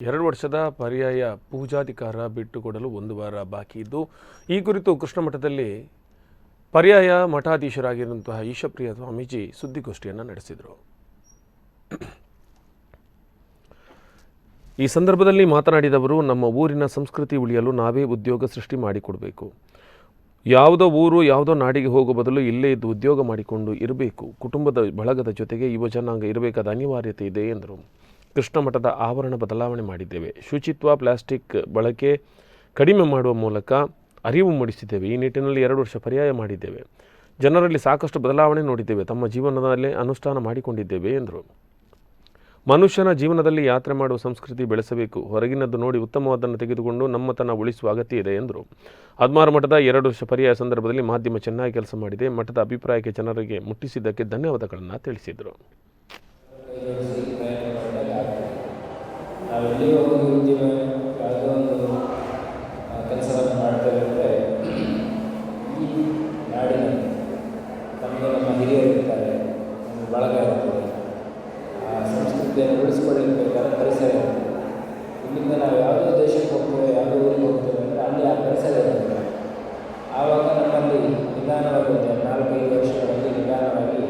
2 ವರ್ಷದ ಪರ್ಯಾಯ ಪೂಜಾಧಿಕಾರ ಬಿಟ್ಟುಕೊಡಲು 1 ವಾರ ಬಾಕಿ ಇದ್ದು, ಈ ಕುರಿತು ಕೃಷ್ಣ ಮಠದಲ್ಲಿ ಪರ್ಯಾಯ ಮಠಾಧೀಶರಾಗಿರುವಂತಹ ಈಶಪ್ರಿಯ ಸ್ವಾಮೀಜಿ ಸುದ್ದಿಗೋಷ್ಠಿಯನ್ನು ನಡೆಸಿದರು. ಈ ಸಂದರ್ಭದಲ್ಲಿ ಮಾತನಾಡಿದವರು, ನಮ್ಮ ಊರಿನ ಸಂಸ್ಕೃತಿ ಉಳಿಯಲು ನಾವೇ ಉದ್ಯೋಗ ಸೃಷ್ಟಿ ಮಾಡಿಕೊಡಬೇಕು. ಯಾವುದೋ ಊರು ಯಾವುದೋ ನಾಡಿಗೆ ಹೋಗೋ ಬದಲು ಇಲ್ಲೇ ಇದ್ದು ಉದ್ಯೋಗ ಮಾಡಿಕೊಂಡು ಇರಬೇಕು. ಕುಟುಂಬದ ಬಳಗದ ಜೊತೆಗೆ ಯುವ ಜನಾಂಗ ಇರಬೇಕಾದ ಅನಿವಾರ್ಯತೆ ಇದೆ ಎಂದರು. ಕೃಷ್ಣ ಮಠದ ಆವರಣ ಬದಲಾವಣೆ ಮಾಡಿದ್ದೇವೆ. ಶುಚಿತ್ವ, ಪ್ಲಾಸ್ಟಿಕ್ ಬಳಕೆ ಕಡಿಮೆ ಮಾಡುವ ಮೂಲಕ ಅರಿವು ಮೂಡಿಸಿದ್ದೇವೆ. ಈ ನಿಟ್ಟಿನಲ್ಲಿ 2 ವರ್ಷ ಪರ್ಯಾಯ ಮಾಡಿದ್ದೇವೆ. ಜನರಲ್ಲಿ ಸಾಕಷ್ಟು ಬದಲಾವಣೆ ನೋಡಿದ್ದೇವೆ. ತಮ್ಮ ಜೀವನದಲ್ಲೇ ಅನುಷ್ಠಾನ ಮಾಡಿಕೊಂಡಿದ್ದೇವೆ ಎಂದರು. ಮನುಷ್ಯನ ಜೀವನದಲ್ಲಿ ಯಾತ್ರೆ ಮಾಡುವ ಸಂಸ್ಕೃತಿ ಬೆಳೆಸಬೇಕು. ಹೊರಗಿನದ್ದು ನೋಡಿ ಉತ್ತಮವಾದನ್ನು ತೆಗೆದುಕೊಂಡು ನಮ್ಮತನ ಉಳಿಸುವ ಅಗತ್ಯ ಇದೆ ಎಂದರು. ಹದ್ಮಾರು ಮಠದ 2 ವರ್ಷ ಪರ್ಯಾಯ ಸಂದರ್ಭದಲ್ಲಿ ಮಾಧ್ಯಮ ಚೆನ್ನಾಗಿ ಕೆಲಸ ಮಾಡಿದೆ. ಮಠದ ಅಭಿಪ್ರಾಯಕ್ಕೆ ಜನರಿಗೆ ಮುಟ್ಟಿಸಿದ್ದಕ್ಕೆ ಧನ್ಯವಾದಗಳನ್ನು ತಿಳಿಸಿದರು. ನಾವೆಲ್ಲಿ ಹೋಗಿರ್ತೀವಿ, ಯಾವುದೋ ಒಂದು ಕೆಲಸವನ್ನು ಮಾಡ್ತೇವೆ ಅಂದರೆ ಈ ನಾಡಿನಲ್ಲಿ ನಮಗೆ ನಮ್ಮ ಹಿರಿಯರು ಇರ್ತಾರೆ, ನಮ್ಮ ಬಳಗ ಇರ್ತದೆ. ಆ ಸಂಸ್ಕೃತಿಯನ್ನು ಉಳಿಸ್ಕೊಳ್ಳಬೇಕಾದ ಪರಿಸರ ಇರ್ತದೆ. ಇಲ್ಲಿಂದ ನಾವು ಯಾವುದೋ ದೇಶಕ್ಕೆ ಹೋಗ್ತೇವೆ, ಯಾವುದೋ ಊರಿಗೆ ಹೋಗ್ತೇವೆ ಅಂದರೆ ಅಲ್ಲಿ ಆ ಪರಿಸರ ಇರ್ತದೆ. ಆವಾಗ ನಮ್ಮಲ್ಲಿ ನಿಧಾನವಾಗಿ 4-5 ವರ್ಷಗಳಲ್ಲಿ ನಿಧಾನವಾಗಿ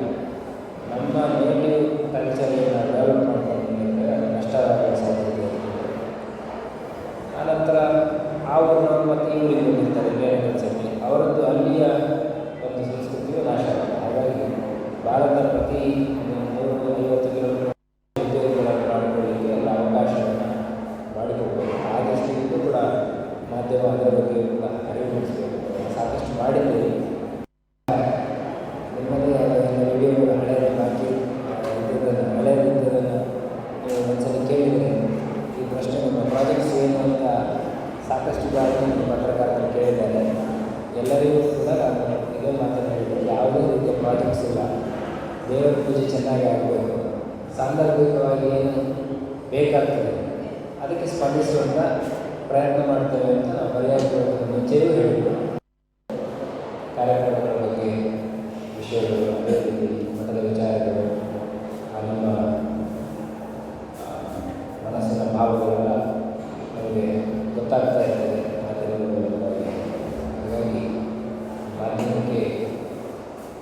ನಮ್ಮ ನೇಟಿವ್ ಕಲ್ಚರನ್ನು ಡೆವಲಪ್ ಮಾಡ್ಕೊಂಡ್ರೆ ನಷ್ಟವಾಗುವ ಸಾಧ್ಯತೆ ಇರ್ತದೆ. ಆನಂತರ ಆ ಊರಿನವರು ಮತ್ತು ಈ ಊರಿಗೆ ಬಂದಿರ್ತಾರೆ ಬೇರೆ ಕೆಲಸಕ್ಕೆ, ಅವರದ್ದು ಅಲ್ಲಿಯ ಒಂದು ಸಂಸ್ಕೃತಿಯು ನಾಶ ಆಗುತ್ತೆ. ಹಾಗಾಗಿ ಭಾರತ ಪ್ರತಿ 350 ಕಿಲೋಮೀಟರ್ ಉದ್ಯೋಗಗಳನ್ನು ಮಾಡಿಕೊಳ್ಳಲಿಕ್ಕೆ ಎಲ್ಲ ಅವಕಾಶವನ್ನು ಮಾಡಿಕೊಡ್ಬೇಕು. ಆ ದೃಷ್ಟಿಯಿಂದ ಕೂಡ ಮಾಧ್ಯಮ ಅದರ ಬಗ್ಗೆ ಕೂಡ ಅರಿವು ಮೂಡಿಸಬೇಕು. ಸಾಕಷ್ಟು ಮಾಡಿದ್ದೇವೆ. ನಿಮ್ಮದೇ ವಿಡಿಯೋಗಳು ಹಳೆಯದನ್ನು ಹಾಕಿ ಹಳೆಯದನ್ನು ನೀವು ಒಂದ್ಸಲ ಕೇಳಿದರೆ ಈ ಪ್ರಶ್ನೆ ನಮ್ಮ ಪ್ರಾಜೆಕ್ಟ್ಸ್ ಏನು ಅಂತ ಸಾಕಷ್ಟು ಬಾರಿ ನಮ್ಮ ಪತ್ರಕರ್ತರು ಕೇಳಿದ್ದಾರೆ. ಎಲ್ಲರಿಗೂ ಕೂಡ ನಾನು ಇದೇ ಮಾತನ್ನು ಹೇಳಿದೆ, ಯಾವುದೇ ರೀತಿಯ ಪ್ರಾಜೆಕ್ಟ್ಸ್ ಇಲ್ಲ. ದೇವರ ಪೂಜೆ ಚೆನ್ನಾಗಿ ಆಗಬೇಕು. ಸಾಂದರ್ಭಿಕವಾಗಿ ಏನು ಬೇಕಾಗ್ತದೆ ಅದಕ್ಕೆ ಸ್ಪಂದಿಸುವಂಥ ಪ್ರಯತ್ನ ಮಾಡ್ತೇವೆ ಅಂತ ನಾವು ಪರ್ಯಾಯ